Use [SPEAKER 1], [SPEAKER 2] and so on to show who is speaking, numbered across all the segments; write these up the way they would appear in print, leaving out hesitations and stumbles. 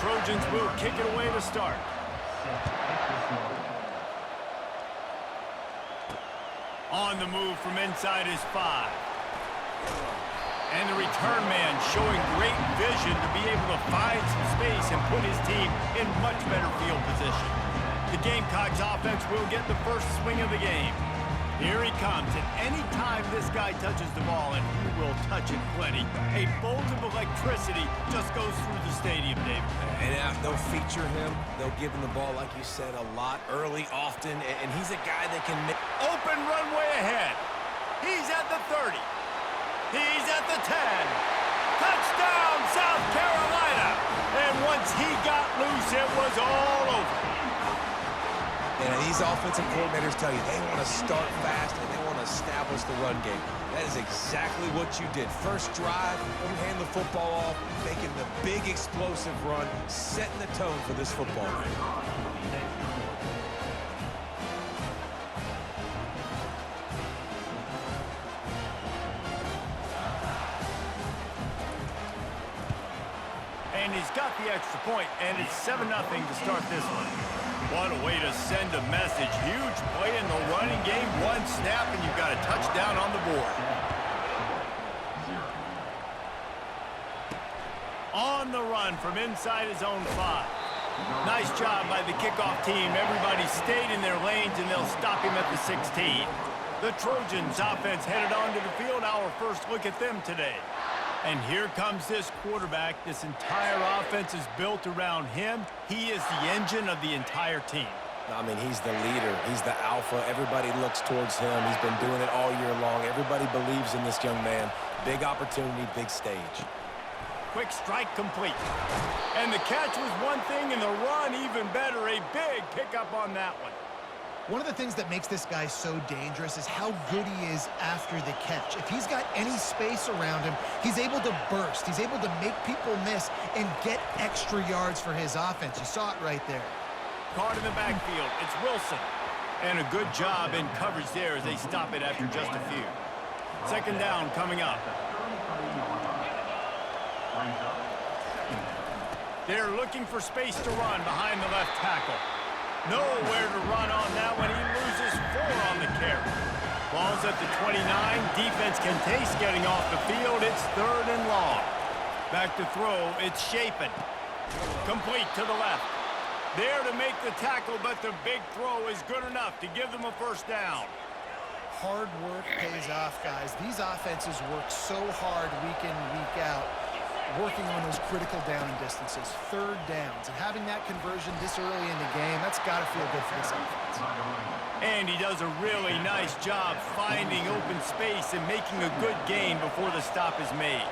[SPEAKER 1] Trojans will kick it away to start. On the move from inside his 5. And the return man showing great vision to be able to find some space and put his team in much better field position. The Gamecocks offense will get the first swing of the game. Here he comes, and any time this guy touches the ball, and he will touch it plenty, a bolt of electricity just goes through the stadium, David.
[SPEAKER 2] And they'll feature him. They'll give him the ball, like you said, a lot, early, often, and he's a guy that can make...
[SPEAKER 1] Open runway ahead. He's at the 30. He's at the 10. Touchdown, South Carolina. And once he got loose, it was all over.
[SPEAKER 2] And these offensive coordinators tell you they want to start fast and they want to establish the run game. That is exactly what you did. First drive, you hand the football off, making the big explosive run, setting the tone for this football game.
[SPEAKER 1] And he's got the extra point, and it's 7-0 to start this one. What a way to send a message. Huge play in the running game. One snap, and you've got a touchdown on the board. On the run from inside his own 5. Nice job by the kickoff team. Everybody stayed in their lanes, and they'll stop him at the 16. The Trojans offense headed onto the field. Our first look at them today. And here comes this quarterback. This entire offense is built around him. He is the engine of the entire team.
[SPEAKER 2] I mean, he's the leader. He's the alpha. Everybody looks towards him. He's been doing it all year long. Everybody believes in this young man. Big opportunity, big stage.
[SPEAKER 1] Quick strike complete. And the catch was one thing, and the run even better. A big pickup on that one.
[SPEAKER 3] One of the things that makes this guy so dangerous is how good he is after the catch. If he's got any space around him, he's able to burst. He's able to make people miss and get extra yards for his offense. You saw it right there.
[SPEAKER 1] Caught in the backfield. It's Wilson. And a good job in coverage there as they stop it after just a few. Second down coming up. They're looking for space to run behind the left tackle. Nowhere to run on that one. He loses 4 on the carry. Ball's at the 29. Defense can taste getting off the field. It's 3rd and long. Back to throw. It's Shapen. Complete to the left. There to make the tackle, but the big throw is good enough to give them a first down.
[SPEAKER 3] Hard work pays off, guys. These offenses work so hard week in, week out, working on those critical down distances, 3rd downs, and having that conversion this early in the game, that's got to feel good for this offense.
[SPEAKER 1] And he does a really nice job finding open space and making a good gain before the stop is made.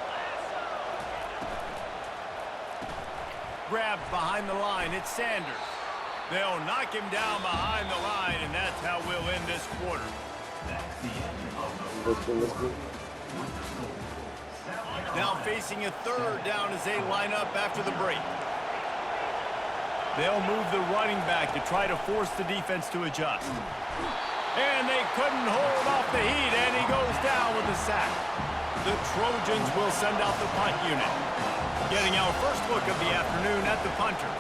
[SPEAKER 1] Grabbed behind the line, it's Sanders. They'll knock him down behind the line, and that's how we'll end this quarter. Now facing a 3rd down as they line up after the break. They'll move the running back to try to force the defense to adjust. And they couldn't hold off the heat, and he goes down with a sack. The Trojans will send out the punt unit. Getting our first look of the afternoon at the punter.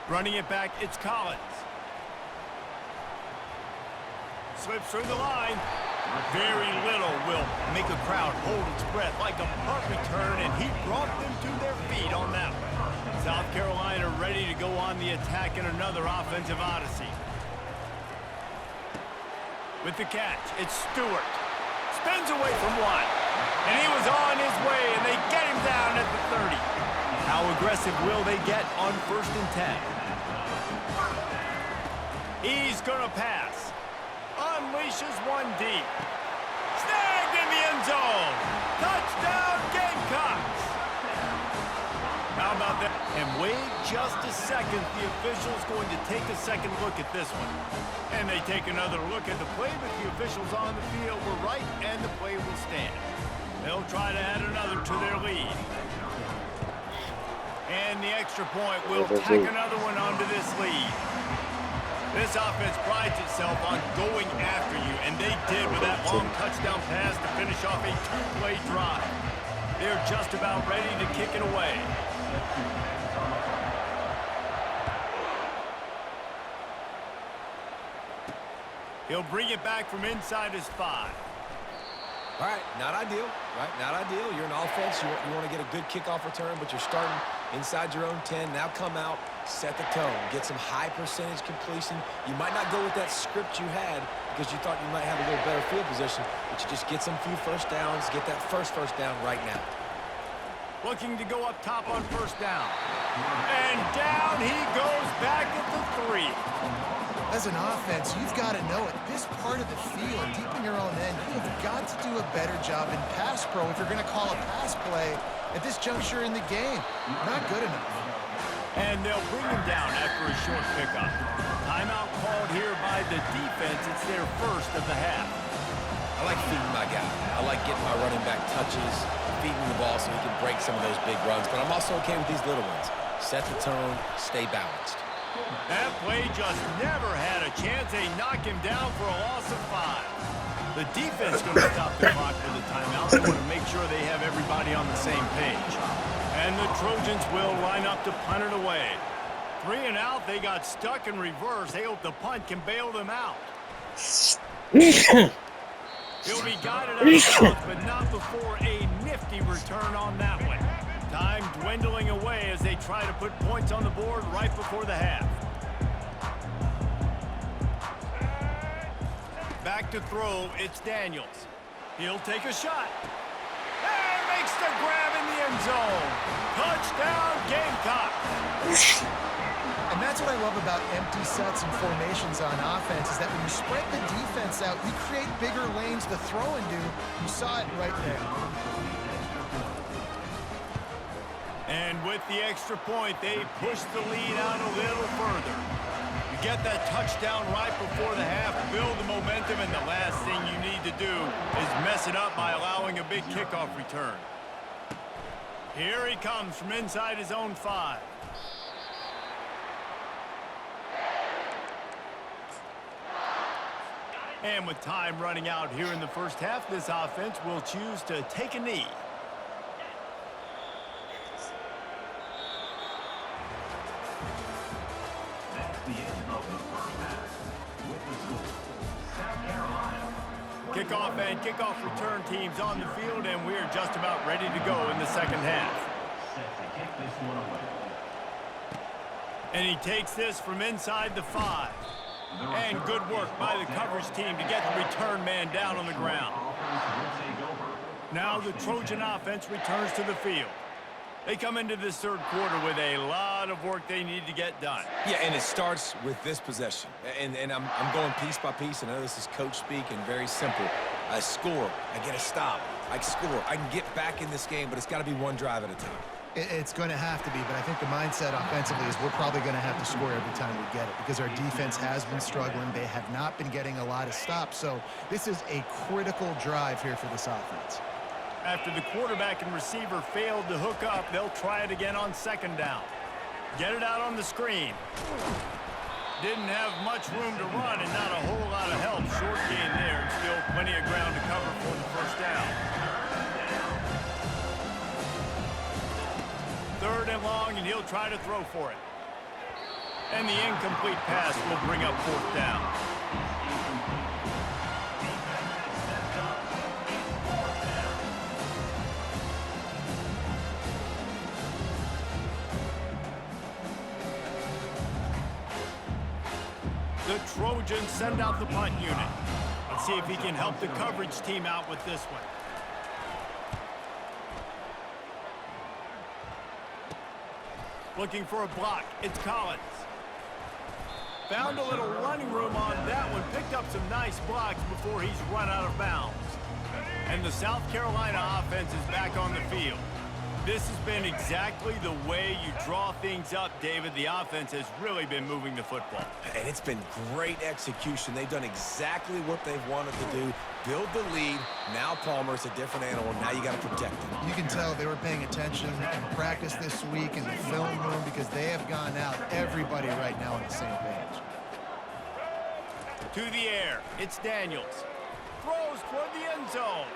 [SPEAKER 1] Running it back, it's Collins. Slips through the line. Very little will make a crowd hold its breath like a punt return, and he brought them to their feet on that one. South Carolina ready to go on the attack in another offensive odyssey. With the catch, it's Stewart. Spins away from one. And he was on his way, and they get him down at the 30. How aggressive will they get on 1st and 10? He's going to pass. Unleashes one deep. Snagged in the end zone. Touchdown, Gamecocks. How about that? And wait just a second. The official's going to take a second look at this one. And they take another look at the play, but the officials on the field were right, and the play will stand. They'll try to add another to their lead. And the extra point will tack another one onto this lead. This offense prides itself on going after you, and they did with that long touchdown pass to finish off a 2-play drive. They're just about ready to kick it away. He'll bring it back from inside his 5.
[SPEAKER 2] All right, not ideal, right? Not ideal. You're an offense. You want to get a good kickoff return, but you're starting inside your own 10. Now come out, set the tone, get some high percentage completion. You might not go with that script you had because you thought you might have a little better field position, but you just get some few first downs, get that first down right now.
[SPEAKER 1] Looking to go up top on first down. And down he goes back at the 3.
[SPEAKER 3] As an offense, you've got to know it. This part of the field, deep in your own end, you have got to do a better job in pass pro if you're going to call a pass play at this juncture in the game. Not good enough.
[SPEAKER 1] And they'll bring him down after a short pickup. Timeout called here by the defense. It's their first of the half.
[SPEAKER 2] I like feeding my guy. I like getting my running back touches, feeding the ball so he can break some of those big runs. But I'm also okay with these little ones. Set the tone, stay balanced.
[SPEAKER 1] That play just never had a chance. They knock him down for a loss of 5. The defense going to stop the clock for the timeout. They want to make sure they have everybody on the same page. And the Trojans will line up to punt it away. 3 and out. They got stuck in reverse. They hope the punt can bail them out. He'll be guided out of bounds, but not before a nifty return on that one. Time dwindling away as they try to put points on the board right before the half. Back to throw, it's Daniels. He'll take a shot. And makes the grab in the end zone. Touchdown, Gamecocks.
[SPEAKER 3] And that's what I love about empty sets and formations on offense is that when you spread the defense out, you create bigger lanes to throw into. You saw it right there.
[SPEAKER 1] And with the extra point, they push the lead out a little further. You get that touchdown right before the half, build the momentum, and the last thing you need to do is mess it up by allowing a big kickoff return. Here he comes from inside his own 5. And with time running out here in the first half, this offense will choose to take a knee. Kickoff and kickoff return teams on the field, and we're just about ready to go in the second half. And he takes this from inside the 5. And good work by the coverage team to get the return man down on the ground. Now the Trojan offense returns to the field. They come into this third quarter with a lot of work they need to get done.
[SPEAKER 2] Yeah, and it starts with this possession. And I'm going piece by piece. I know this is coach speak and very simple. I score. I get a stop. I score. I can get back in this game, but it's got to be one drive at a time.
[SPEAKER 3] It's going to have to be, but I think the mindset offensively is we're probably going to have to score every time we get it because our defense has been struggling. They have not been getting a lot of stops, so this is a critical drive here for this offense.
[SPEAKER 1] After the quarterback and receiver failed to hook up, they'll try it again on second down. Get it out on the screen. Didn't have much room to run and not a whole lot of help. Short gain there and still plenty of ground to cover for the first down. Third and long, and he'll try to throw for it. And the incomplete pass will bring up fourth down. The Trojans send out the punt unit. Let's see if he can help the coverage team out with this one. Looking for a block. It's Collins. Found a little running room on that one. Picked up some nice blocks before he's run out of bounds. And the South Carolina offense is back on the field. This has been exactly the way you draw things up, David. The offense has really been moving the football.
[SPEAKER 2] And it's been great execution. They've done exactly what they've wanted to do. Build the lead. Now Palmer's a different animal. Now you got to protect him.
[SPEAKER 3] You can tell they were paying attention in practice this week in the film room because they have gone out, everybody right now on the same page.
[SPEAKER 1] To the air. It's Daniels. Throws toward the end zone.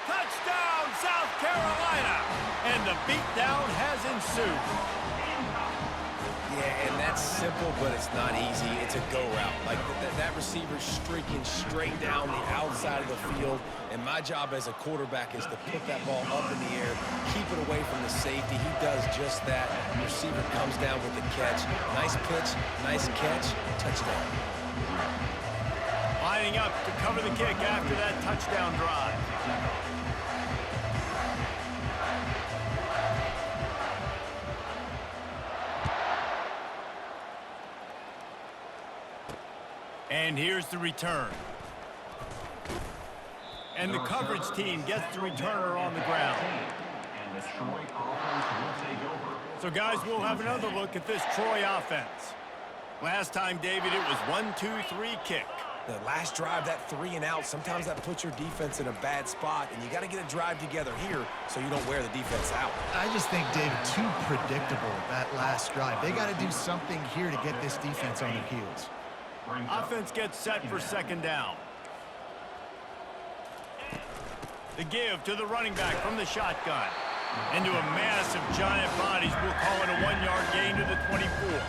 [SPEAKER 1] Touchdown, South Carolina! And the beatdown has ensued.
[SPEAKER 2] Yeah, and that's simple, but it's not easy. It's a go route. Like that receiver's streaking straight down the outside of the field, and my job as a quarterback is to put that ball up in the air, keep it away from the safety. He does just that. The receiver comes down with the catch. Nice pitch, nice catch, touchdown.
[SPEAKER 1] Lining up to cover the kick after that touchdown drive. And here's the return. And the coverage team gets the returner on the ground. So, guys, we'll have another look at this Troy offense. Last time, David, it was 1-2-3 kick.
[SPEAKER 2] The last drive, that 3 and out, sometimes that puts your defense in a bad spot, and you got to get a drive together here so you don't wear the defense out.
[SPEAKER 3] I just think, David, too predictable, that last drive. They got to do something here to get this defense on their heels.
[SPEAKER 1] Offense gets set for second down. The give to the running back from the shotgun. Into a mass of giant bodies, we'll call it a 1-yard gain to the 24.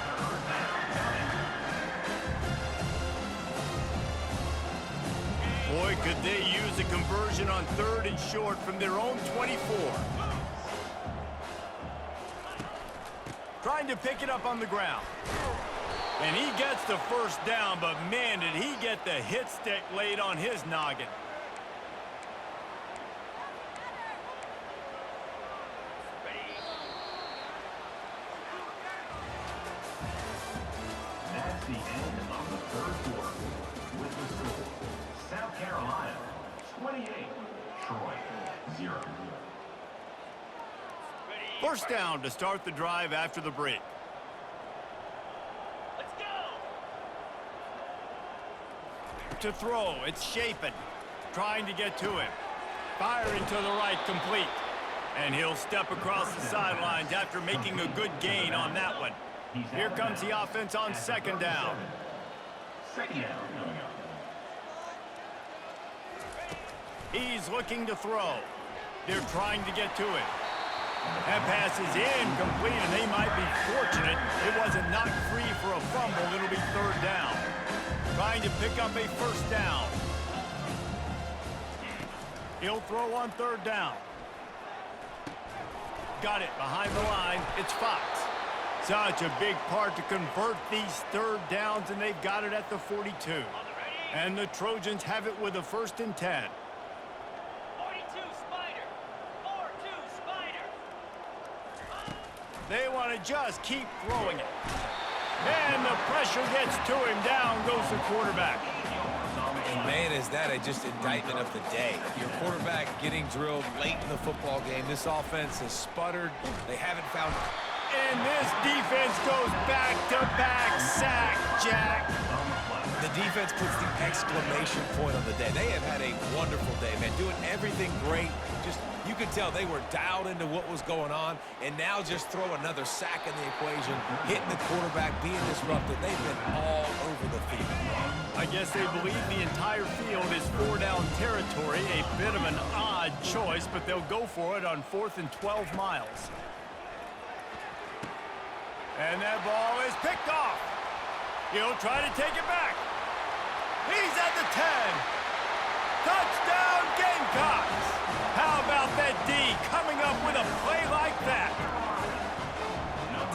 [SPEAKER 1] Boy, could they use a conversion on 3rd and short from their own 24. Trying to pick it up on the ground. And he gets the first down, but man, did he get the hit stick laid on his noggin.
[SPEAKER 4] That's the end of the 3rd quarter. With the score, South Carolina 28, Troy 0.
[SPEAKER 1] First down to start the drive after the break. To throw, it's Shapen, trying to get to him. Firing to the right, complete. And he'll step across the sidelines after making a good gain on that one. Here comes the offense on second down.
[SPEAKER 4] Second down coming up.
[SPEAKER 1] He's looking to throw. They're trying to get to it. That pass is incomplete, and they might be fortunate it wasn't knocked free for a fumble. It'll be 3rd down. Trying to pick up a first down. He'll throw on 3rd down. Got it behind the line. It's Fox. Such a big part to convert these 3rd downs, and they've got it at the 42. And the Trojans have it with a 1st and 10.
[SPEAKER 5] 42 Spider. 4-2 Spider.
[SPEAKER 1] They want to just keep throwing it. And the pressure gets to him. Down goes the quarterback.
[SPEAKER 2] And man, is that just indictment of the day. Your quarterback getting drilled late in the football game. This offense has sputtered. They haven't found...
[SPEAKER 1] And this defense goes back-to-back sack, Jack.
[SPEAKER 2] The defense puts the exclamation point on the day. They have had a wonderful day, man. Doing everything great. Just, you could tell they were dialed into what was going on. And now just throw another sack in the equation. Hitting the quarterback, being disrupted. They've been all over the field.
[SPEAKER 1] I guess they believe the entire field is 4-down territory. A bit of an odd choice, but they'll go for it on 4th and 12 miles. And that ball is picked off. He'll try to take it back. He's at the 10. Touchdown, Gamecocks. How about that D coming up with a play like that?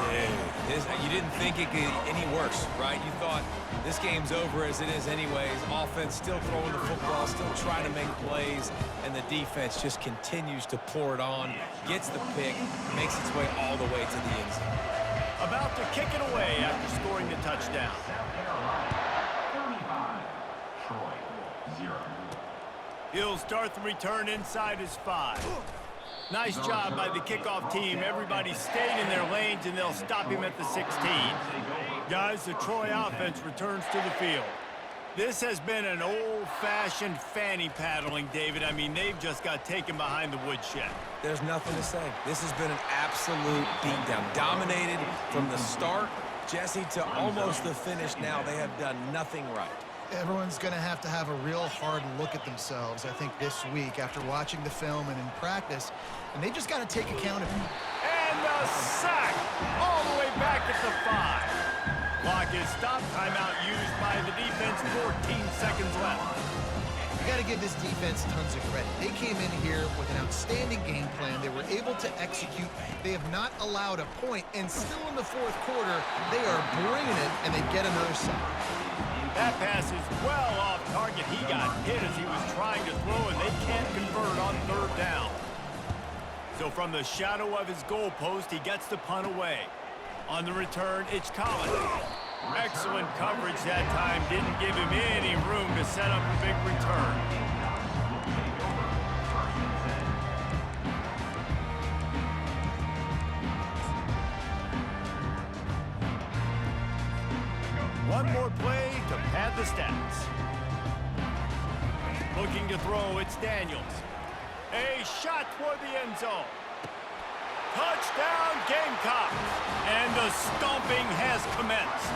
[SPEAKER 2] Dude, you didn't think it could get any worse, right? You thought this game's over as it is anyways. Offense still throwing the football, still trying to make plays, and the defense just continues to pour it on, gets the pick, makes its way all the way to the end zone.
[SPEAKER 1] About to kick it away after scoring the touchdown.
[SPEAKER 4] South Carolina 35, Troy 0.
[SPEAKER 1] He'll start the return inside his 5. Nice job by the kickoff team. Everybody stayed in their lanes, and they'll stop him at the 16. Guys, the Troy offense returns to the field. This has been an old-fashioned fanny paddling, David. I mean, they've just got taken behind the woodshed.
[SPEAKER 2] There's nothing to say. This has been an absolute beatdown. Dominated from the start, Jesse, to almost the finish now. They have done nothing right.
[SPEAKER 3] Everyone's going to have a real hard look at themselves, I think, this week after watching the film and in practice, and they just got to take account of it.
[SPEAKER 1] And the sack all the way back at the 5. Clock is stopped. Timeout used by the defense. 14 seconds left.
[SPEAKER 3] You got to give this defense tons of credit. They came in here with an outstanding game plan. They were able to execute. They have not allowed a point, and still in the fourth quarter, they are bringing it, and they get another sack.
[SPEAKER 1] That pass is well off target. He got hit as he was trying to throw, and they can't convert on third down. So from the shadow of his goal post, he gets the punt away. On the return, it's Collins. Excellent coverage that time. Didn't give him any room to set up a big return. One more play to pad the stats. Looking to throw, it's Daniels. A shot toward the end zone. Touchdown, Gamecocks! And the stomping has commenced.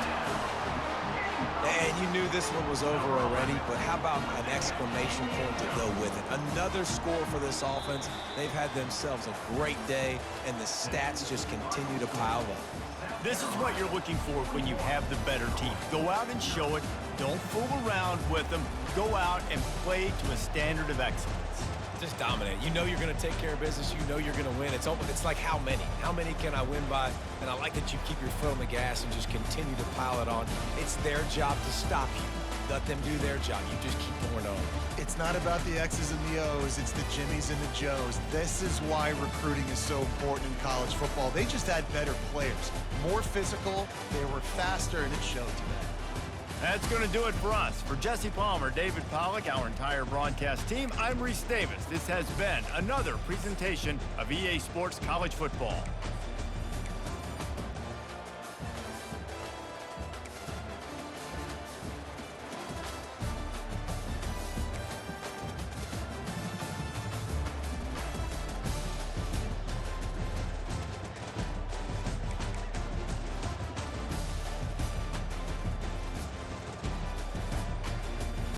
[SPEAKER 2] And you knew this one was over already, but how about an exclamation point to go with it? Another score for this offense. They've had themselves a great day, and the stats just continue to pile up.
[SPEAKER 1] This is what you're looking for when you have the better team. Go out and show it. Don't fool around with them. Go out and play to a standard of excellence.
[SPEAKER 2] Just dominate. You know you're going to take care of business. You know you're going to win. It's like how many? How many can I win by? And I like that you keep your foot on the gas and just continue to pile it on. It's their job to stop you. Let them do their job. You just keep pouring on.
[SPEAKER 3] It's not about the X's and the O's. It's the Jimmies and the Joes. This is why recruiting is so important in college football. They just had better players, more physical, they were faster, and it showed today.
[SPEAKER 1] That's going to do it for us. For Jesse Palmer, David Pollack, our entire broadcast team, I'm Reese Davis. This has been another presentation of EA Sports College Football.